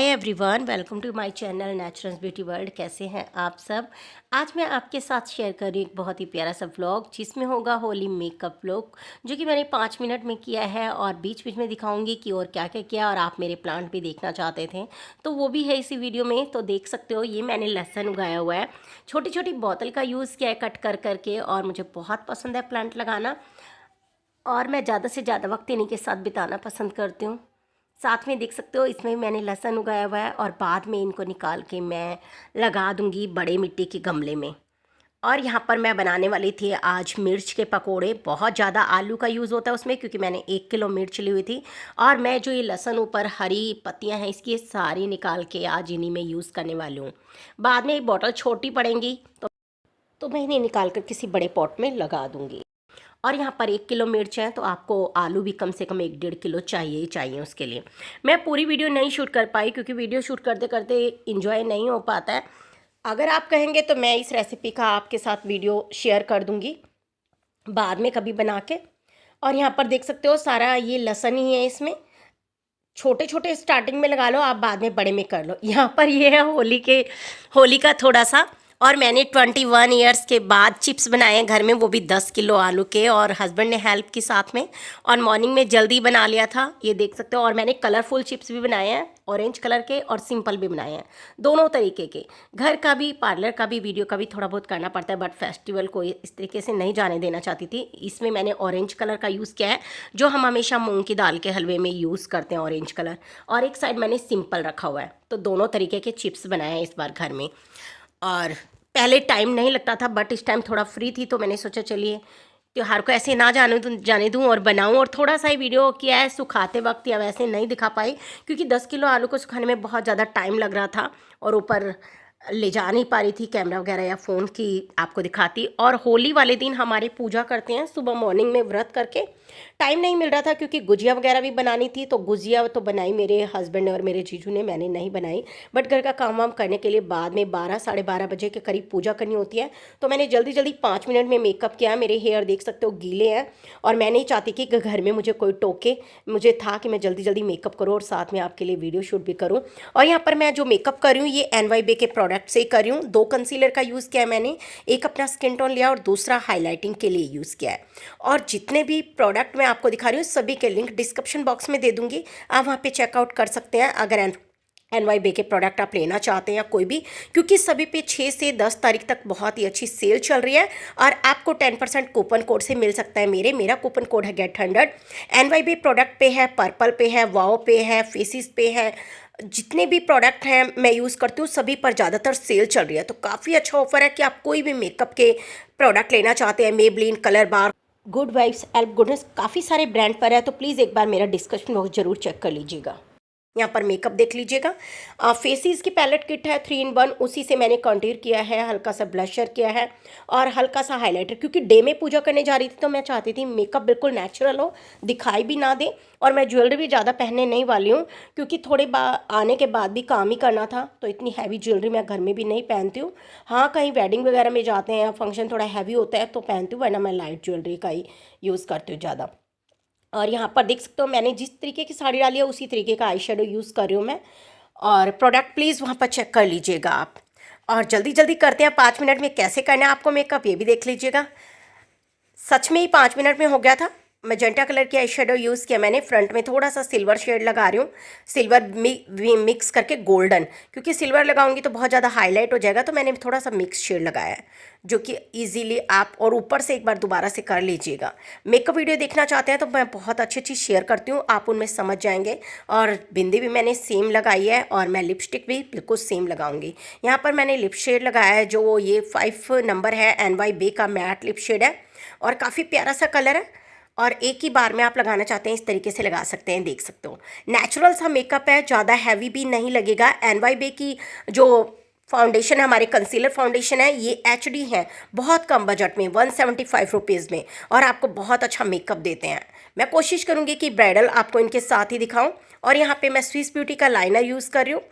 Hi everyone, welcome to my channel Naturals beauty world. कैसे हैं आप सब। आज मैं आपके साथ शेयर कर रही हूँ एक बहुत ही प्यारा सा व्लॉग जिसमें होगा होली मेकअप लुक, जो कि मैंने 5 मिनट में किया है और बीच बीच में दिखाऊंगी कि और क्या क्या किया। और आप मेरे प्लांट भी देखना चाहते थे तो वो भी है इसी वीडियो में, तो देख सकते हो। ये मैंने लहसुन उगाया हुआ है, छोटी छोटी बोतल का यूज़ किया है कट कर करके, और मुझे बहुत पसंद है प्लांट लगाना और मैं ज़्यादा से ज़्यादा वक्त इन्हीं के साथ बिताना पसंद करती हूँ। साथ में देख सकते हो इसमें मैंने लहसुन उगाया हुआ है और बाद में इनको निकाल के मैं लगा दूंगी बड़े मिट्टी के गमले में। और यहाँ पर मैं बनाने वाली थी आज मिर्च के पकोड़े। बहुत ज़्यादा आलू का यूज़ होता है उसमें, क्योंकि मैंने 1 किलो मिर्च ली हुई थी। और मैं जो ये लहसुन ऊपर हरी पत्तियाँ हैं इसकी सारी निकाल के आज इन्हीं में यूज़ करने वाली हूँ। बाद में एक बॉटल छोटी पड़ेंगी तो मैं इन्हें निकाल कर किसी बड़े पॉट में लगा दूँगी। और यहाँ पर 1 किलो मिर्च है तो आपको आलू भी कम से कम 1-1.5 किलो चाहिए ही चाहिए। उसके लिए मैं पूरी वीडियो नहीं शूट कर पाई, क्योंकि वीडियो शूट करते करते इंजॉय नहीं हो पाता है। अगर आप कहेंगे तो मैं इस रेसिपी का आपके साथ वीडियो शेयर कर दूँगी बाद में कभी बना के। और यहाँ पर देख सकते हो सारा ये लहसुन ही है, इसमें छोटे छोटे स्टार्टिंग में लगा लो, आप बाद में बड़े में कर लो। यहाँ पर ये है होली का थोड़ा सा। और मैंने 21 ईयर्स के बाद चिप्स बनाए हैं घर में, वो भी 10 किलो आलू के, और हस्बैंड ने हेल्प की साथ में। और मॉर्निंग में जल्दी बना लिया था, ये देख सकते हो। और मैंने कलरफुल चिप्स भी बनाए हैं, ऑरेंज कलर के और सिंपल भी बनाए हैं, दोनों तरीके के। घर का भी, पार्लर का भी, वीडियो का भी थोड़ा बहुत करना पड़ता है, बट फेस्टिवल को इस तरीके से नहीं जाने देना चाहती थी। इसमें मैंने ऑरेंज कलर का यूज़ किया है, जो हम हमेशा मूंग की दाल के हलवे में यूज़ करते हैं, ऑरेंज कलर। और एक साइड मैंने सिंपल रखा हुआ है, तो दोनों तरीके के चिप्स बनाए हैं इस बार घर में। और पहले टाइम नहीं लगता था, बट इस टाइम थोड़ा फ्री थी तो मैंने सोचा चलिए त्योहार को ऐसे ना जाने दूं और बनाऊं। और थोड़ा सा ही वीडियो किया है सुखाते वक्त, या वैसे नहीं दिखा पाई क्योंकि 10 किलो आलू को सुखाने में बहुत ज़्यादा टाइम लग रहा था, और ऊपर ले जा नहीं पा रही थी कैमरा वगैरह या फ़ोन की आपको दिखाती। और होली वाले दिन हमारे पूजा करते हैं सुबह मॉर्निंग में व्रत करके। टाइम नहीं मिल रहा था क्योंकि गुजिया वगैरह भी बनानी थी, तो गुजिया तो बनाई मेरे हस्बैंड और मेरे जीजू ने, मैंने नहीं बनाई। बट घर का काम वाम करने के लिए बाद में 12-12:30 बजे के करीब पूजा करनी होती है, तो मैंने जल्दी जल्दी 5 मिनट में मेकअप किया। मेरे हेयर देख सकते हो गीले हैं, और मैं नहीं चाहती कि घर में मुझे कोई टोके। मुझे था कि मैं जल्दी जल्दी मेकअप करूँ और साथ में आपके लिए वीडियो शूट भी करूँ। और यहाँ पर मैं जो मेकअप कर रही हूँ ये NYB के प्रोडक्ट से कर रही हूँ। 2 कंसीलर का यूज़ किया है मैंने, एक अपना स्किन टोन लिया और दूसरा हाईलाइटिंग के लिए यूज़ किया है। और जितने भी प्रोडक्ट मैं आपको दिखा रही हूँ सभी के लिंक डिस्क्रिप्शन बॉक्स में दे दूंगी, आप वहाँ पे चेकआउट कर सकते हैं अगर NYB के प्रोडक्ट आप लेना चाहते हैं या कोई भी, क्योंकि सभी पे 6 से 10 तारीख तक बहुत ही अच्छी सेल चल रही है। और आपको 10% कूपन कोड से मिल सकता है। मेरा कूपन कोड है GET100। NYB प्रोडक्ट पे है, पर्पल पे है, वाओ पे है, फेसिस पे है। जितने भी प्रोडक्ट हैं मैं यूज़ करती हूँ सभी पर ज़्यादातर सेल चल रही है, तो काफ़ी अच्छा ऑफर है कि आप कोई भी मेकअप के प्रोडक्ट लेना चाहते हैं। मेबलिन, कलर बार, गुड वाइब्स, एल्फ गुडनेस, काफ़ी सारे ब्रांड पर है, तो प्लीज़ एक बार मेरा डिस्क्रिप्शन बॉक्स जरूर चेक कर लीजिएगा। यहाँ पर मेकअप देख लीजिएगा। फेसिस की पैलेट किट है 3 in 1, उसी से मैंने कंटूर किया है, हल्का सा ब्लशर किया है और हल्का सा हाइलाइटर, क्योंकि डे में पूजा करने जा रही थी तो मैं चाहती थी मेकअप बिल्कुल नेचुरल हो, दिखाई भी ना दे। और मैं ज्वेलरी भी ज़्यादा पहनने नहीं वाली हूँ, क्योंकि थोड़े आने के बाद भी काम ही करना था, तो इतनी हैवी ज्वेलरी मैं घर में भी नहीं पहनती हूँ। हाँ, कहीं वेडिंग वगैरह में जाते हैं, फंक्शन थोड़ा हैवी होता है तो पहनती हूँ, वरना मैं लाइट ज्वेलरी का ही यूज़ करती हूँ ज़्यादा। और यहाँ पर देख सकते हो मैंने जिस तरीके की साड़ी डाली है उसी तरीके का आई शेडो यूज़ कर रही हूँ मैं। और प्रोडक्ट प्लीज़ वहाँ पर चेक कर लीजिएगा आप। और जल्दी जल्दी करते हैं 5 मिनट में कैसे करना है आपको मेकअप, ये भी देख लीजिएगा। सच में ही 5 मिनट में हो गया था। मैजेंटा कलर की आई शेडो यूज़ किया मैंने, फ्रंट में थोड़ा सा सिल्वर शेड लगा रही हूँ, सिल्वर मिक्स करके गोल्डन, क्योंकि सिल्वर लगाऊंगी तो बहुत ज़्यादा हाईलाइट हो जाएगा, तो मैंने थोड़ा सा मिक्स शेड लगाया है, जो कि इजीली आप और ऊपर से एक बार दोबारा से कर लीजिएगा। मेकअप वीडियो देखना चाहते हैं तो मैं बहुत अच्छी अच्छी शेयर करती हूँ, आप उनमें समझ जाएंगे। और बिंदी भी मैंने सेम लगाई है, और मैं लिपस्टिक भी बिल्कुल सेम लगाऊंगी। यहाँ पर मैंने लिप शेड लगाया है, जो ये 5 नंबर है, NYB का मैट लिप शेड है, और काफ़ी प्यारा सा कलर है। और एक ही बार में आप लगाना चाहते हैं इस तरीके से लगा सकते हैं, देख सकते हो। नेचुरल सा मेकअप है, ज़्यादा हैवी भी नहीं लगेगा। NYB की जो फाउंडेशन है, हमारे कंसीलर फाउंडेशन है, ये HD है, बहुत कम बजट में 175 रुपीज़ में, और आपको बहुत अच्छा मेकअप देते हैं। मैं कोशिश करूँगी कि ब्राइडल आपको इनके साथ ही दिखाऊँ, और यहाँ पे मैं स्विस ब्यूटी का लाइनर यूज़ कर रही हूँ।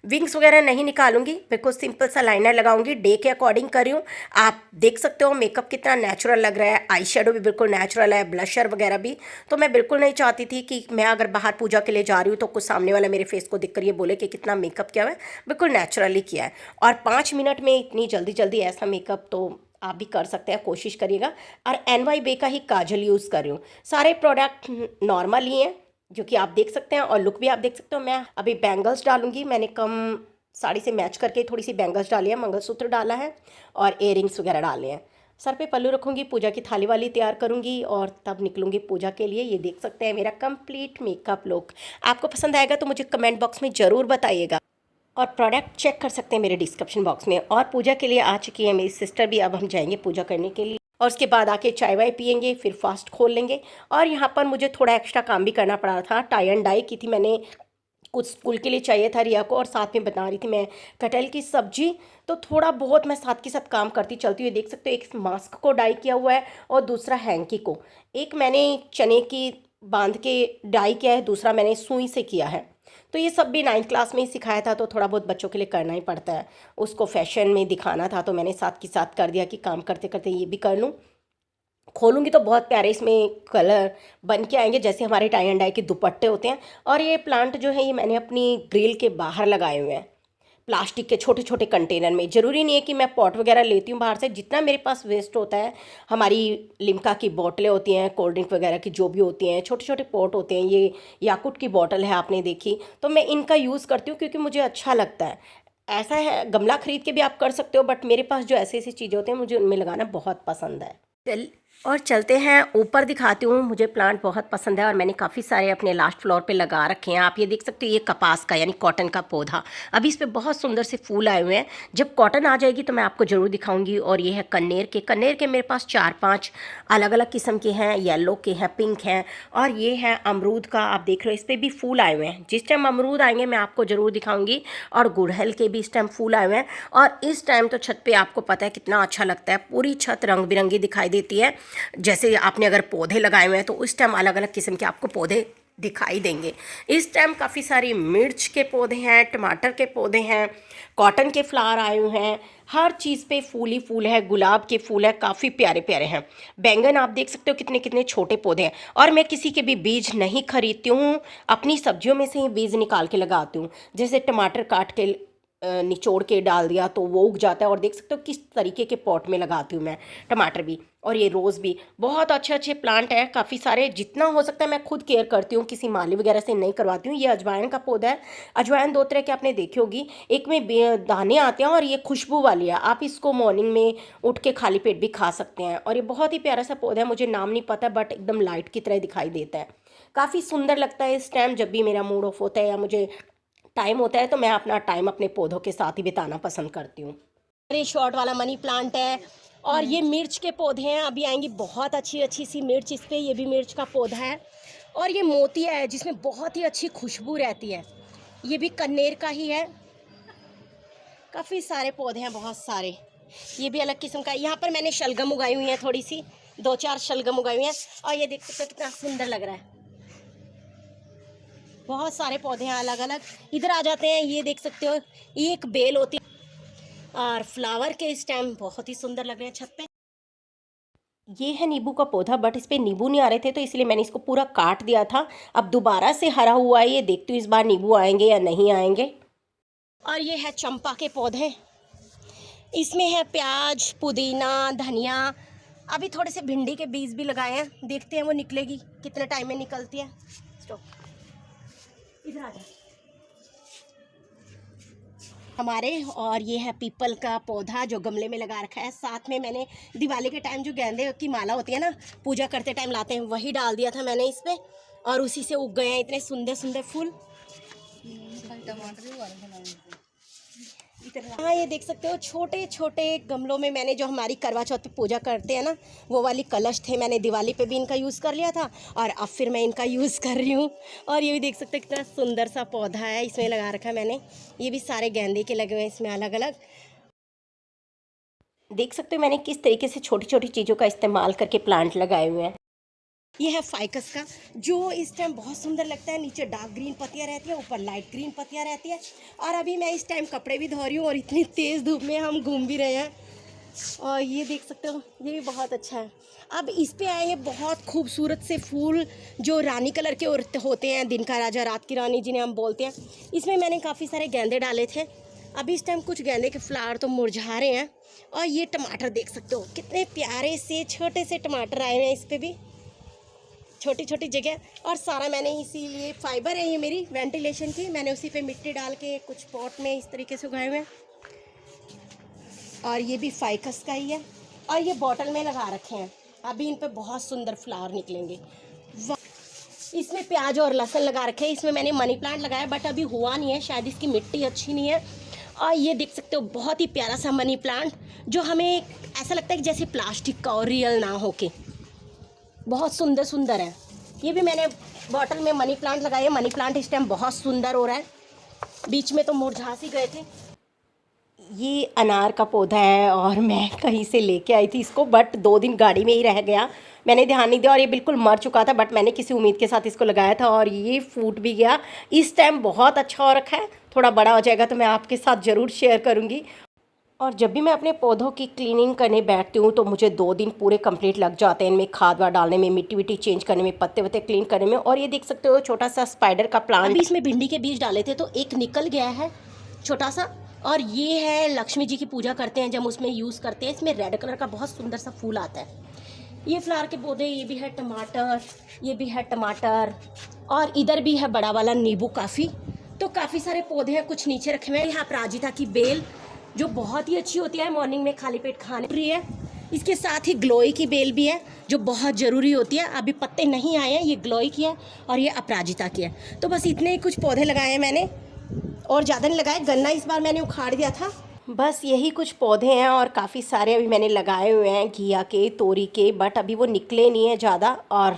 विंग्स वगैरह नहीं निकालूंगी, बिल्कुल सिंपल सा लाइनर लगाऊंगी, डे के अकॉर्डिंग कर रही हूँ। आप देख सकते हो मेकअप कितना नेचुरल लग रहा है, आई शेडो भी बिल्कुल नेचुरल है, ब्लशर वगैरह भी। तो मैं बिल्कुल नहीं चाहती थी कि मैं अगर बाहर पूजा के लिए जा रही हूँ तो कुछ सामने वाला मेरे फेस को देख कर ये बोले कि कितना मेकअप किया हुआ है। बिल्कुल नेचुरली किया है। और 5 मिनट में इतनी जल्दी जल्दी ऐसा मेकअप तो आप भी कर सकते हैं, कोशिश करिएगा। और NYBE का ही काजल यूज़ कर रही हूँ। सारे प्रोडक्ट नॉर्मल ही हैं जो कि आप देख सकते हैं, और लुक भी आप देख सकते हो। मैं अभी बैंगल्स डालूंगी, मैंने कम साड़ी से मैच करके थोड़ी सी बैंगल्स डाली है, मंगलसूत्र डाला है और इयररिंग्स वगैरह डाले हैं। सर पे पल्लू रखूंगी, पूजा की थाली वाली तैयार करूंगी और तब निकलूंगी पूजा के लिए। ये देख सकते हैं मेरा कंप्लीट मेकअप लुक। आपको पसंद आएगा तो मुझे कमेंट बॉक्स में ज़रूर बताइएगा, और प्रोडक्ट चेक कर सकते हैं मेरे डिस्क्रिप्शन बॉक्स में। और पूजा के लिए आ चुकी है मेरी सिस्टर भी, अब हम जाएंगे पूजा करने के लिए और उसके बाद आके चाय वाय पियेंगे, फिर फास्ट खोल लेंगे। और यहाँ पर मुझे थोड़ा एक्स्ट्रा काम भी करना पड़ा था, टाई एंड डाई की थी मैंने, कुछ स्कूल के लिए चाहिए था रिया को, और साथ में बना रही थी मैं कटहल की सब्जी। तो थोड़ा बहुत मैं साथ के साथ काम करती चलती हुई देख सकते हो। एक मास्क को डाई किया हुआ है और दूसरा हैंकी को, एक मैंने चने की बांध के डाई किया है, दूसरा मैंने सुई से किया है। तो ये सब भी 9th क्लास में ही सिखाया था, तो थोड़ा बहुत बच्चों के लिए करना ही पड़ता है। उसको फैशन में दिखाना था तो मैंने साथ के साथ कर दिया कि काम करते करते ये भी कर लूँ। खोलूँगी तो बहुत प्यारे इसमें कलर बन के आएंगे, जैसे हमारे टाई एंड डाई के दुपट्टे होते हैं। और ये प्लांट जो है ये मैंने अपनी ग्रिल के बाहर लगाए हुए हैं, प्लास्टिक के छोटे छोटे कंटेनर में। ज़रूरी नहीं है कि मैं पॉट वगैरह लेती हूँ बाहर से, जितना मेरे पास वेस्ट होता है। हमारी लिम्का की बोतलें होती हैं, कोल्ड ड्रिंक वगैरह की जो भी होती हैं, छोटे छोटे पॉट होते हैं, ये याकुट की बोतल है आपने देखी, तो मैं इनका यूज़ करती हूँ क्योंकि मुझे अच्छा लगता है। ऐसा है, गमला खरीद के भी आप कर सकते हो, बट मेरे पास जो ऐसी ऐसी चीज़ें होती हैं मुझे उनमें लगाना बहुत पसंद है। और चलते हैं ऊपर, दिखाती हूँ। मुझे प्लांट बहुत पसंद है और मैंने काफ़ी सारे अपने लास्ट फ्लोर पे लगा रखे हैं। आप ये देख सकते हो, ये कपास का यानी कॉटन का पौधा, अभी इस पे बहुत सुंदर से फूल आए हुए हैं। जब कॉटन आ जाएगी तो मैं आपको ज़रूर दिखाऊंगी। और ये है कन्नेर के मेरे पास 4-5 अलग अलग किस्म के हैं, येलो के हैं, पिंक हैं। और ये है अमरूद का, आप देख रहे हो इस पर भी फूल आए हुए हैं। जिस टाइम अमरूद आएंगे मैं आपको ज़रूर दिखाऊंगी। और गुड़हल के भी इस टाइम फूल आए हुए हैं। और इस टाइम तो छत पे आपको पता है कितना अच्छा लगता है, पूरी छत रंग बिरंगी दिखाई देती है। जैसे आपने अगर पौधे लगाए हुए हैं तो उस टाइम अलग अलग किस्म के आपको पौधे दिखाई देंगे। इस टाइम काफ़ी सारी मिर्च के पौधे हैं, टमाटर के पौधे हैं, कॉटन के फ्लावर आए हुए हैं, हर चीज़ पे फूल ही फूल है, गुलाब के फूल है, काफ़ी प्यारे प्यारे हैं। बैंगन आप देख सकते हो कितने कितने छोटे पौधे हैं। और मैं किसी के भी बीज नहीं खरीदती हूँ, अपनी सब्जियों में से ही बीज निकाल के लगाती हूँ। जैसे टमाटर काट के निचोड़ के डाल दिया तो वो उग जाता है। और देख सकते हो किस तरीके के पॉट में लगाती हूँ मैं टमाटर भी, और ये रोज़ भी। बहुत अच्छे अच्छे प्लांट हैं काफ़ी सारे, जितना हो सकता है मैं खुद केयर करती हूँ, किसी माली वगैरह से नहीं करवाती हूँ। ये अजवाइन का पौधा है, अजवाइन 2 तरह के आपने देखी होगी, एक में दाने आते हैं और ये खुशबू वाली है। आप इसको मॉर्निंग में उठ के खाली पेट भी खा सकते हैं। और ये बहुत ही प्यारा सा पौधा है, मुझे नाम नहीं पता बट एकदम लाइट की तरह दिखाई देता है, काफ़ी सुंदर लगता है। इस टाइम जब भी मेरा मूड ऑफ होता है या मुझे टाइम होता है तो मैं अपना टाइम अपने पौधों के साथ ही बिताना पसंद करती हूँ। ये शॉर्ट वाला मनी प्लांट है। और ये मिर्च के पौधे हैं, अभी आएंगी बहुत अच्छी अच्छी सी मिर्च इस पर। ये भी मिर्च का पौधा है। और ये मोतिया है जिसमें बहुत ही अच्छी खुशबू रहती है, ये भी कन्नेर का ही है। काफ़ी सारे पौधे हैं, बहुत सारे। ये भी अलग किस्म का। यहाँ पर मैंने शलगम उगाई हुई है, थोड़ी सी 2-4 शलगम उगाई हुई हैं। और ये देख सकते हो कितना सुंदर लग रहा है, बहुत सारे पौधे हैं अलग अलग। इधर आ जाते हैं, ये देख सकते हो एक बेल होती है, और फ्लावर के इस टाइम बहुत ही सुंदर लग रहे हैं छत पे। ये है नींबू का पौधा, बट इस पे नींबू नहीं आ रहे थे तो इसलिए मैंने इसको पूरा काट दिया था। अब दोबारा से हरा हुआ है, ये देखती हूँ इस बार नींबू आएंगे या नहीं आएंगे। और ये है चंपा के पौधे, इसमें है प्याज, पुदीना, धनिया। अभी थोड़े से भिंडी के बीज भी लगाए हैं, देखते हैं वो निकलेगी कितने टाइम में निकलती है। स्टॉप, इधर आ जाए हमारे। और ये है पीपल का पौधा जो गमले में लगा रखा है। साथ में मैंने दिवाली के टाइम जो गेंदे की माला होती है ना, पूजा करते टाइम लाते हैं, वही डाल दिया था मैंने इस पे, और उसी से उग गए हैं इतने सुंदर सुंदर फूल। हाँ, ये देख सकते हो छोटे छोटे गमलों में मैंने जो हमारी करवा चौथ पे पूजा करते हैं ना, वो वाली कलश थे, मैंने दिवाली पे भी इनका यूज़ कर लिया था और अब फिर मैं इनका यूज़ कर रही हूँ। और ये भी देख सकते हो कितना सुंदर सा पौधा है, इसमें लगा रखा है मैंने। ये भी सारे गेंदे के लगे हुए हैं इसमें अलग अलग। देख सकते हो मैंने किस तरीके से छोटी छोटी चीज़ों का इस्तेमाल करके प्लांट लगाए हुए हैं। ये है फाइकस का, जो इस टाइम बहुत सुंदर लगता है। नीचे डार्क ग्रीन पत्तियाँ रहती है, ऊपर लाइट ग्रीन पत्तियाँ रहती है। और अभी मैं इस टाइम कपड़े भी धो रही हूँ और इतनी तेज़ धूप में हम घूम भी रहे हैं। और ये देख सकते हो, ये भी बहुत अच्छा है। अब इस पे आएंगे बहुत खूबसूरत से फूल जो रानी कलर के होते हैं, दिन का राजा रात की रानी जिन्हें हम बोलते हैं। इसमें मैंने काफ़ी सारे गेंदे डाले थे। अभी इस टाइम कुछ गेंदे के फ्लावर तो मुरझा रहे हैं। और ये टमाटर देख सकते हो, कितने प्यारे से छोटे से टमाटर आए हुए हैं। इस पर भी छोटी छोटी जगह, और सारा मैंने इसीलिए फाइबर है ये मेरी वेंटिलेशन की, मैंने उसी पे मिट्टी डाल के कुछ पॉट में इस तरीके से उगाए हुए हैं। और ये भी फाइकस का ही है, और ये बॉटल में लगा रखे हैं। अभी इन पे बहुत सुंदर फ्लावर निकलेंगे। इसमें प्याज और लहसुन लगा रखे हैं। इसमें मैंने मनी प्लांट लगाया बट अभी हुआ नहीं है, शायद इसकी मिट्टी अच्छी नहीं है। और ये देख सकते हो, बहुत ही प्यारा सा मनी प्लांट जो हमें ऐसा लगता है कि जैसे प्लास्टिक का और रियल ना हो के, बहुत सुंदर सुंदर है। ये भी मैंने बॉटल में मनी प्लांट लगाए। मनी प्लांट इस टाइम बहुत सुंदर हो रहा है, बीच में तो मुरझा सी गए थे। ये अनार का पौधा है और मैं कहीं से लेके आई थी इसको, बट 2 दिन गाड़ी में ही रह गया, मैंने ध्यान नहीं दिया और ये बिल्कुल मर चुका था। बट मैंने किसी उम्मीद के साथ इसको लगाया था और ये फूट भी गया। इस टाइम बहुत अच्छा हो रखा है, थोड़ा बड़ा हो जाएगा तो मैं आपके साथ ज़रूर शेयर करूँगी। और जब भी मैं अपने पौधों की क्लीनिंग करने बैठती हूँ तो मुझे 2 दिन पूरे कंप्लीट लग जाते हैं इनमें खाद वाद डालने में, मिट्टी विट्टी चेंज करने में, पत्ते वत्ते क्लीन करने में। और ये देख सकते हो छोटा सा स्पाइडर का प्लांट, अभी इसमें भिंडी के बीज डाले थे तो एक निकल गया है छोटा सा। और ये है लक्ष्मी जी की पूजा करते हैं जब उसमें यूज़ करते हैं। इसमें रेड कलर का बहुत सुंदर सा फूल आता है। ये फ्लावर के पौधे, ये भी है टमाटर, ये भी है टमाटर, और इधर भी है बड़ा वाला नींबू काफ़ी। तो काफ़ी सारे पौधे हैं, कुछ नीचे रखे हुए हैं। यहाँ अपराजिता की बेल जो बहुत ही अच्छी होती है मॉर्निंग में खाली पेट खाने रही है। इसके साथ ही ग्लोई की बेल भी है जो बहुत ज़रूरी होती है। अभी पत्ते नहीं आए हैं, ये ग्लोई की है और ये अपराजिता की है। तो बस इतने ही कुछ पौधे लगाए हैं मैंने, और ज़्यादा नहीं लगाए। गन्ना इस बार मैंने उखाड़ दिया था। बस यही कुछ पौधे हैं और काफ़ी सारे अभी मैंने लगाए हुए हैं घिया के, तोरी के, बट अभी वो निकले नहीं है ज़्यादा और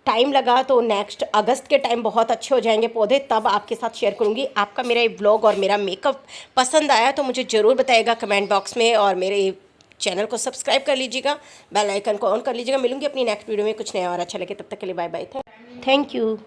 टाइम लगा। तो नेक्स्ट अगस्त के टाइम बहुत अच्छे हो जाएंगे पौधे, तब आपके साथ शेयर करूँगी। आपका मेरा ये व्लॉग और मेरा मेकअप पसंद आया तो मुझे ज़रूर बताइएगा कमेंट बॉक्स में, और मेरे चैनल को सब्सक्राइब कर लीजिएगा, बेल आइकन को ऑन कर लीजिएगा। मिलूंगी अपनी नेक्स्ट वीडियो में कुछ नया और अच्छा लगे, तब तक के लिए बाय बाय, थैंक यू।